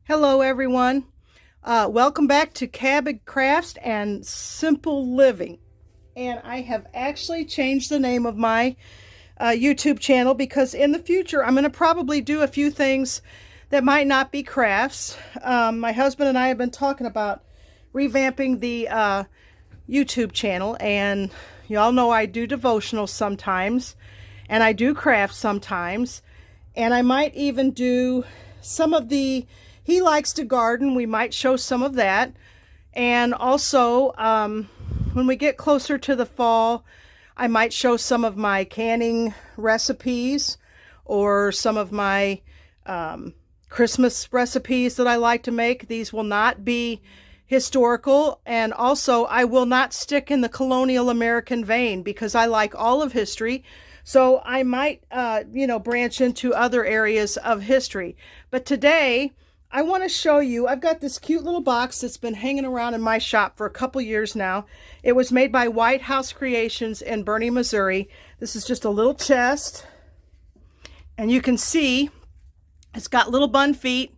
Hello everyone. Welcome back to Cabot Crafts and Simple Living. And I have actually changed the name of my YouTube channel because in the future I'm going to probably do a few things that might not be crafts. My husband and I have been talking about revamping the YouTube channel, and y'all know I do devotionals sometimes and I do crafts sometimes, and I might even do some of the he likes to garden. We might show some of that. And also, when we get closer to the fall, I might show some of my canning recipes or some of my Christmas recipes that I like to make. These will not be historical. And also, I will not stick in the colonial American vein because I like all of history. So I might, branch into other areas of history. But today, I want to show you, I've got this cute little box that's been hanging around in my shop for a couple years now. It was made by White House Creations in Bernie, Missouri. This is just a little chest. And you can see it's got little bun feet.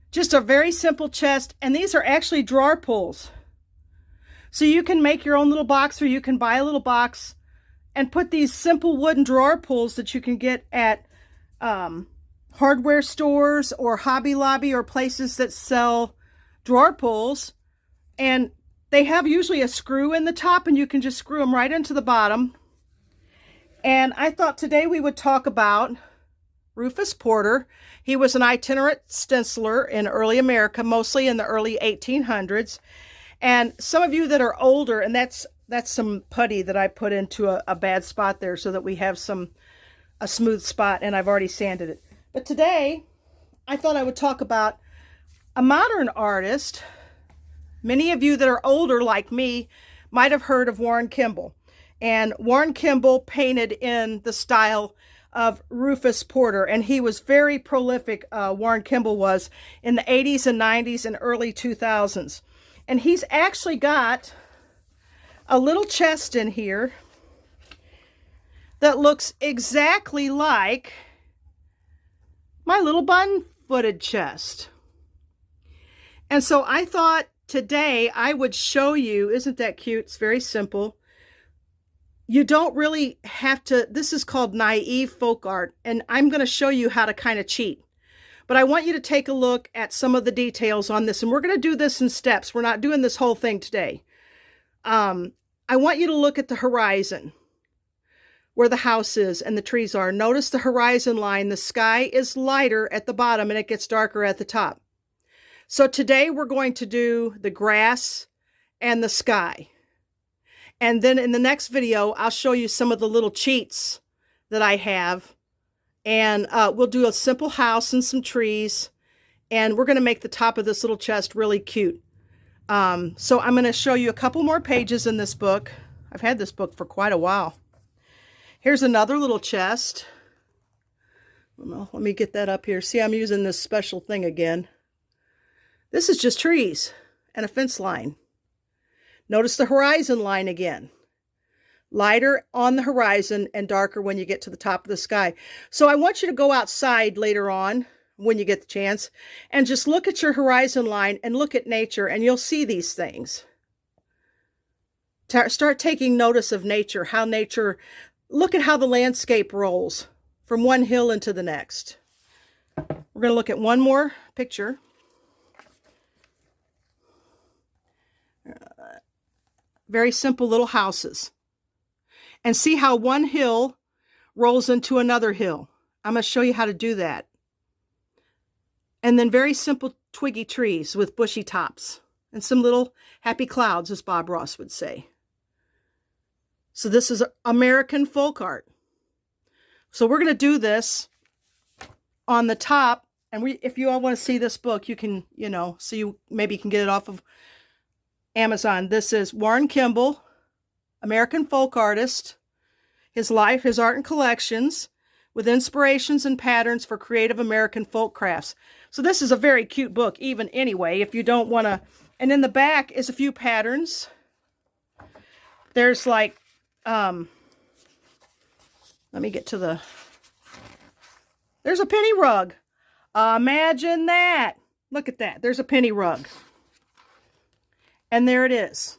Just a very simple chest. And these are actually drawer pulls. So you can make your own little box, or you can buy a little box and put these simple wooden drawer pulls that you can get at hardware stores or Hobby Lobby or places that sell drawer pulls, and they have usually a screw in the top and you can just screw them right into the bottom. And I thought today we would talk about Rufus Porter. He was an itinerant stenciler in early America, mostly in the early 1800s. And some of you that are older, and that's some putty that I put into a bad spot there so that we have a smooth spot, and I've already sanded it. But today, I thought I would talk about a modern artist. Many of you that are older like me might have heard of Warren Kimball. And Warren Kimball painted in the style of Rufus Porter. And he was very prolific, Warren Kimball was, in the 80s and 90s and early 2000s. And he's actually got a little chest in here that looks exactly like my little bun-footed chest. And so I thought today I would show you, isn't that cute? It's very simple. You don't really have to, this is called naive folk art, and I'm going to show you how to kind of cheat. But I want you to take a look at some of the details on this, and we're going to do this in steps. We're not doing this whole thing today. I want you to look at the horizon, where the house is and the trees are. Notice the horizon line. The sky is lighter at the bottom and it gets darker at the top. So today we're going to do the grass and the sky. And then in the next video, I'll show you some of the little cheats that I have. And we'll do a simple house and some trees. And we're going to make the top of this little chest really cute. So I'm going to show you a couple more pages in this book. I've had this book for quite a while. Here's another little chest. Well, let me get that up here. See, I'm using this special thing again. This is just trees and a fence line. Notice the horizon line again. Lighter on the horizon and darker when you get to the top of the sky. So I want you to go outside later on when you get the chance and just look at your horizon line and look at nature, and you'll see these things. Start taking notice of nature, how nature... Look at how the landscape rolls from one hill into the next. We're going to look at one more picture. Very simple little houses. And see how one hill rolls into another hill. I'm going to show you how to do that. And then very simple twiggy trees with bushy tops. And some little happy clouds, as Bob Ross would say. So this is American folk art. So we're going to do this on the top. And if you all want to see this book, you can, so you maybe can get it off of Amazon. This is Warren Kimball, American folk artist, his life, his art and collections, with inspirations and patterns for creative American folk crafts. So this is a very cute book, even anyway, if you don't want to. And in the back is a few patterns. There's like, let me get to there's a penny rug. Imagine that. Look at that. There's a penny rug. And there it is.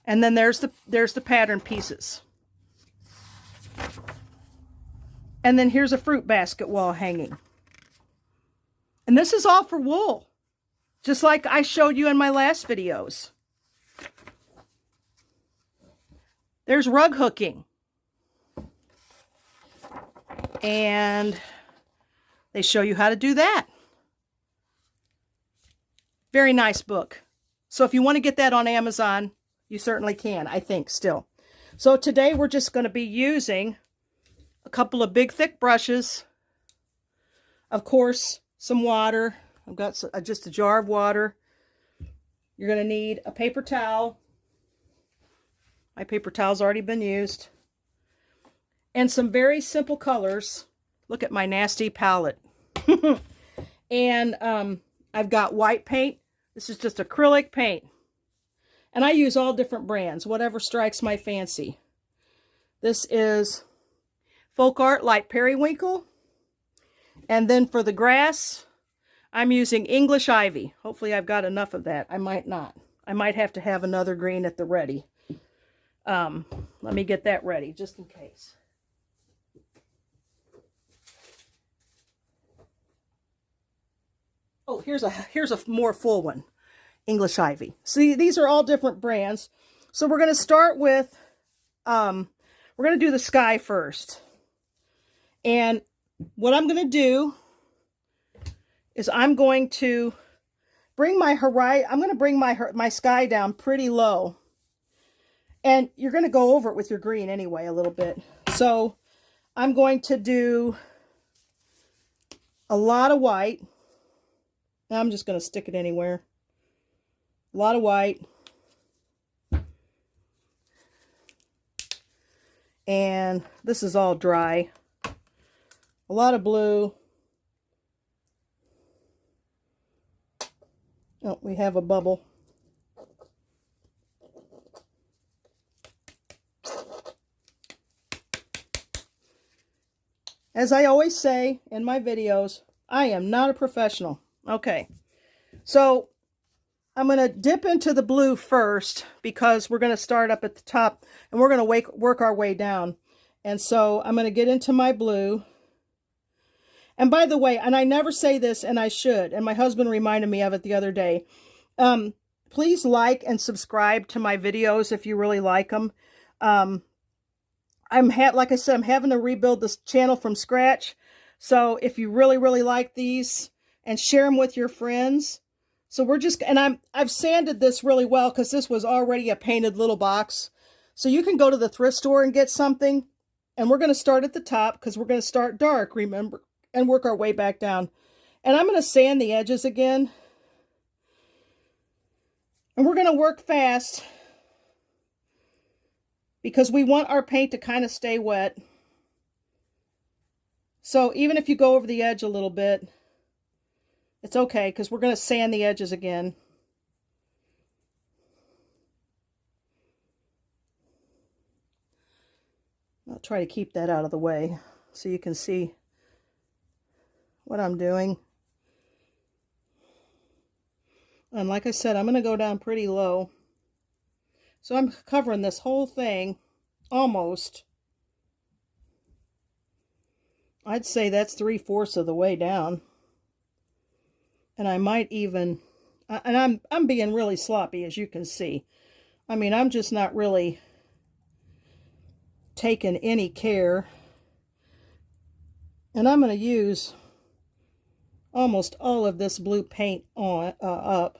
And then there's the pattern pieces. And then here's a fruit basket wall hanging. And this is all for wool, just like I showed you in my last videos. There's rug hooking. And they show you how to do that. Very nice book. So if you want to get that on Amazon, you certainly can, I think, still. So today we're just going to be using a couple of big thick brushes. Of course, some water. I've got just a jar of water. You're going to need a paper towel. My paper towel's already been used. And some very simple colors. Look at my nasty palette. And I've got white paint. This is just acrylic paint. And I use all different brands, whatever strikes my fancy. This is Folk Art Light Periwinkle. And then for the grass, I'm using English Ivy. Hopefully I've got enough of that. I might not. I might have to have another green at the ready. Let me get that ready, just in case. Oh, here's a more full one. English Ivy. See, these are all different brands. So we're going to start with, we're going to do the sky first. And what I'm going to do is I'm going to bring my horizon, I'm going to bring my sky down pretty low. And you're going to go over it with your green anyway a little bit. So I'm going to do a lot of white. I'm just going to stick it anywhere. A lot of white. And this is all dry. A lot of blue. Oh, we have a bubble. As I always say in my videos, I am not a professional. Okay, so I'm going to dip into the blue first because we're going to start up at the top and we're going to work our way down. And so I'm going to get into my blue. And by the way, and I never say this, and I should, and my husband reminded me of it the other day. Please like and subscribe to my videos if you really like them. Like I said, I'm having to rebuild this channel from scratch. So if you really, really like these, and share them with your friends. So we're just, and I've sanded this really well because this was already a painted little box. So you can go to the thrift store and get something. And we're going to start at the top because we're going to start dark, remember, and work our way back down. And I'm going to sand the edges again. And we're going to work fast because we want our paint to kind of stay wet. So even if you go over the edge a little bit, it's okay, because we're going to sand the edges again. I'll try to keep that out of the way so you can see what I'm doing. And like I said, I'm going to go down pretty low. So I'm covering this whole thing almost. I'd say that's 3/4 of the way down. And I might even, and I'm being really sloppy, as you can see. I mean, I'm just not really taking any care. And I'm going to use almost all of this blue paint on up.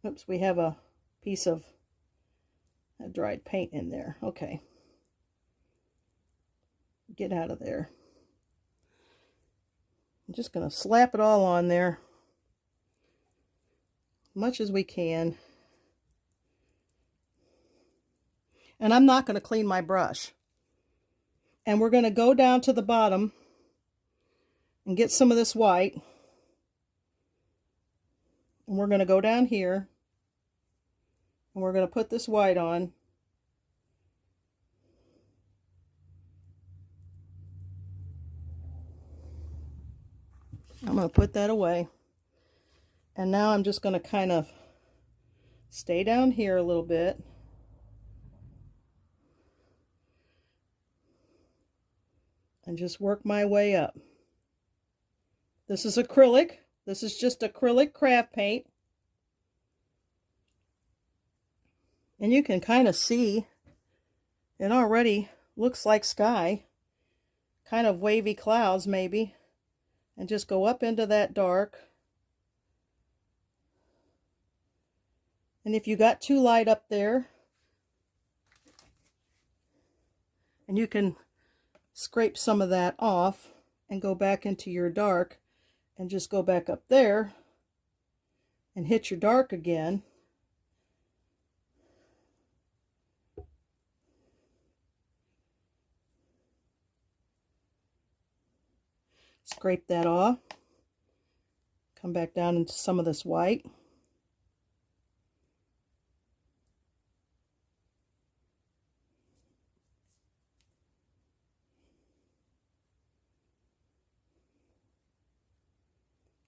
Oops, we have a piece of dried paint in there. Okay. Get out of there. I'm just going to slap it all on there, much as we can. And I'm not going to clean my brush. And we're going to go down to the bottom and get some of this white. And we're going to go down here. And we're going to put this white on. I'm going to put that away. And now I'm just going to kind of stay down here a little bit. And just work my way up. This is acrylic. This is just acrylic craft paint. And you can kind of see it already looks like sky. Kind of wavy clouds maybe. And just go up into that dark. And if you got too light up there, and you can scrape some of that off and go back into your dark and just go back up there and hit your dark again. Scrape that off. Come back down into some of this white.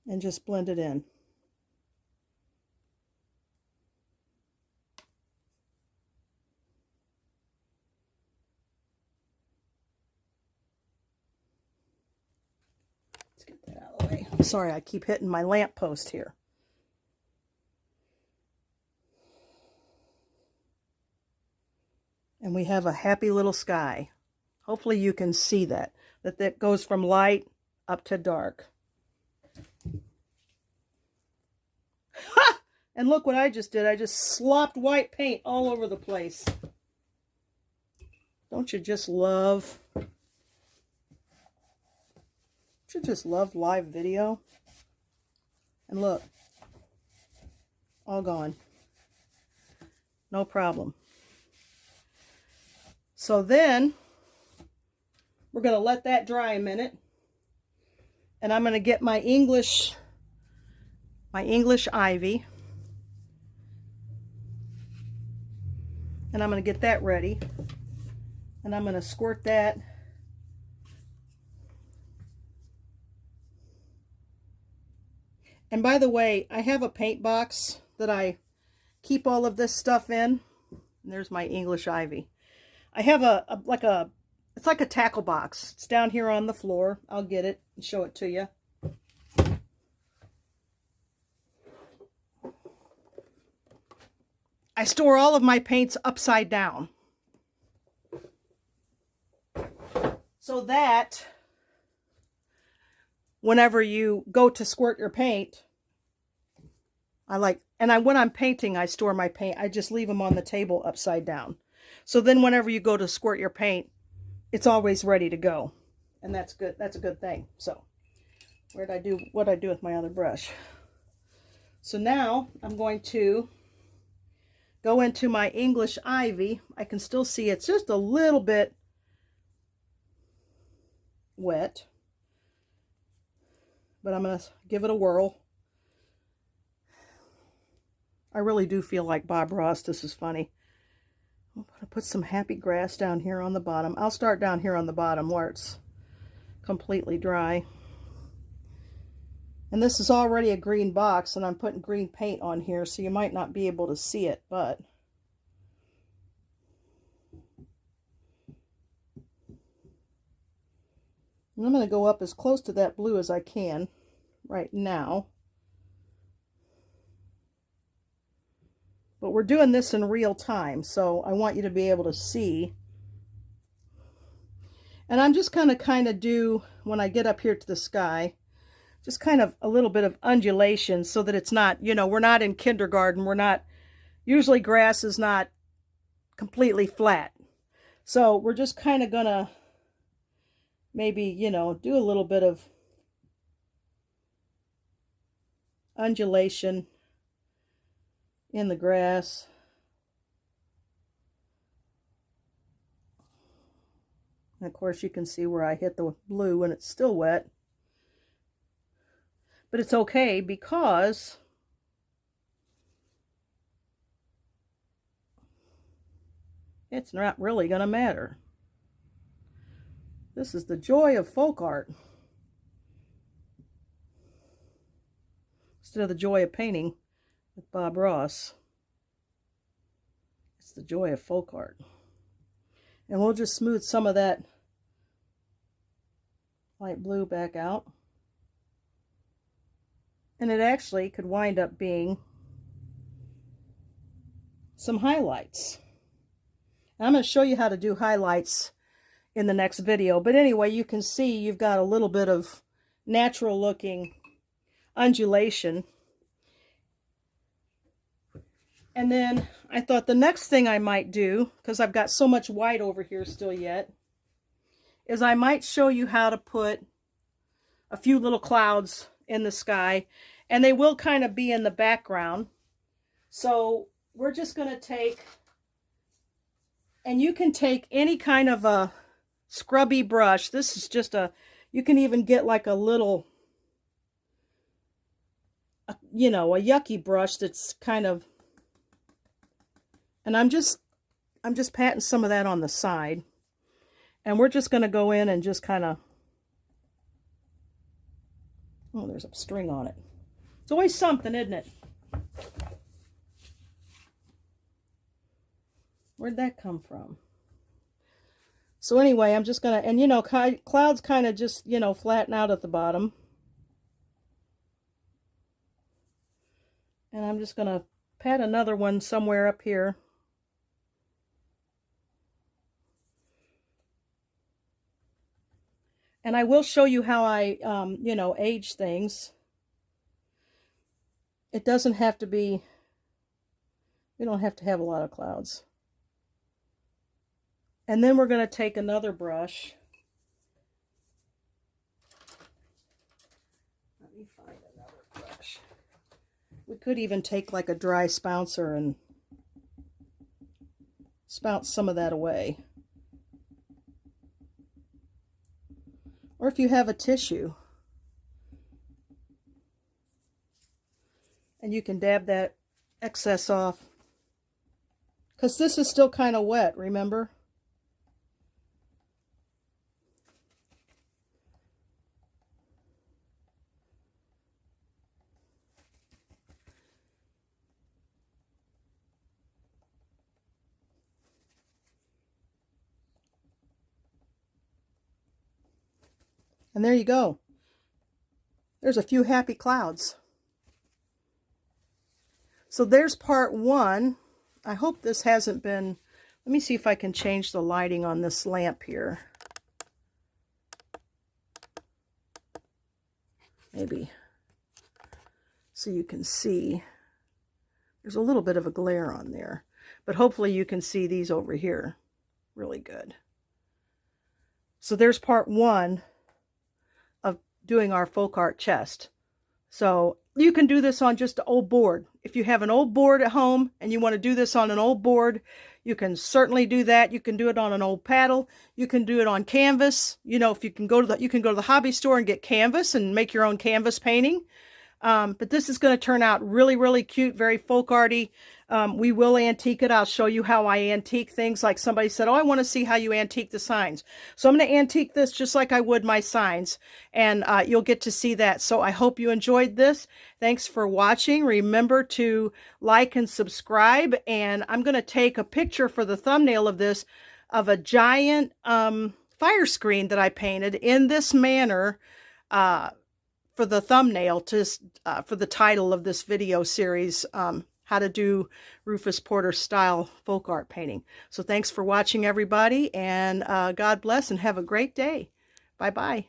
And just blend it in. Let's get that out of the way. Sorry, I keep hitting my lamp post here. And we have a happy little sky. Hopefully you can see that goes from light up to dark. Ha! And look what I just did. I just slopped white paint all over the place. Don't you just love live video? And look, all gone. No problem. So then we're going to let that dry a minute. And I'm going to get my English ivy. And I'm going to get that ready. And I'm going to squirt that. And by the way, I have a paint box that I keep all of this stuff in. And there's my English ivy. I have it's like a tackle box. It's down here on the floor. I'll get it and show it to you. I store all of my paints upside down. So that whenever you go to squirt your paint, when I'm painting, I store my paint. I just leave them on the table upside down. So then whenever you go to squirt your paint, it's always ready to go. And that's good. That's a good thing. So what'd I do with my other brush? So now I'm going to go into my English ivy. I can still see it's just a little bit wet, but I'm going to give it a whirl. I really do feel like Bob Ross. This is funny. I'm going to put some happy grass down here on the bottom. I'll start down here on the bottom where it's completely dry. And this is already a green box, and I'm putting green paint on here, so you might not be able to see it, but and I'm going to go up as close to that blue as I can right now. But we're doing this in real time, so I want you to be able to see. And I'm just going to kind of do, when I get up here to the sky, just kind of a little bit of undulation so that it's not, we're not in kindergarten. Usually grass is not completely flat. So we're just kind of going to maybe, do a little bit of undulation in the grass. And of course you can see where I hit the blue and it's still wet. But it's okay because it's not really going to matter. This is the joy of folk art. Instead of the joy of painting with Bob Ross, it's the joy of folk art. And we'll just smooth some of that light blue back out. And it actually could wind up being some highlights. And I'm going to show you how to do highlights in the next video. But anyway, you can see you've got a little bit of natural looking undulation. And then I thought the next thing I might do, because I've got so much white over here still yet, is I might show you how to put a few little clouds in the sky, and they will kind of be in the background. So we're just going to take, and you can take any kind of a scrubby brush. This is just a, you can even get like a little, you know, a yucky brush that's kind of, and I'm just patting some of that on the side. And we're just going to go in and just kind of, oh, there's a string on it. It's always something, isn't it? Where'd that come from? So anyway, I'm just going to, and you know, clouds kind of just, you know, flatten out at the bottom. And I'm just going to pat another one somewhere up here. And I will show you how I, you know, age things. It doesn't have to be, we don't have to have a lot of clouds. And then we're going to take another brush. Let me find another brush. We could even take like a dry spouncer and spout some of that away. Or if you have a tissue, and you can dab that excess off. Because this is still kind of wet, remember? And there you go. There's a few happy clouds. So there's part one. I hope this hasn't been, let me see if I can change the lighting on this lamp here. Maybe. So you can see. There's a little bit of a glare on there. But hopefully you can see these over here really good. So there's part one of doing our folk art chest. So you can do this on just an old board. If you have an old board at home and you want to do this on an old board, you can certainly do that. You can do it on an old paddle. You can do it on canvas. You know, if you can go to the hobby store and get canvas and make your own canvas painting. But this is going to turn out really, really cute, very folk arty. We will antique it. I'll show you how I antique things. Like somebody said, oh, I want to see how you antique the signs. So I'm going to antique this just like I would my signs. And you'll get to see that. So I hope you enjoyed this. Thanks for watching. Remember to like and subscribe. And I'm going to take a picture for the thumbnail of this of a giant fire screen that I painted in this manner for the thumbnail for the title of this video series, how to do Rufus Porter style folk art painting. So thanks for watching, everybody, and God bless and have a great day. Bye-bye.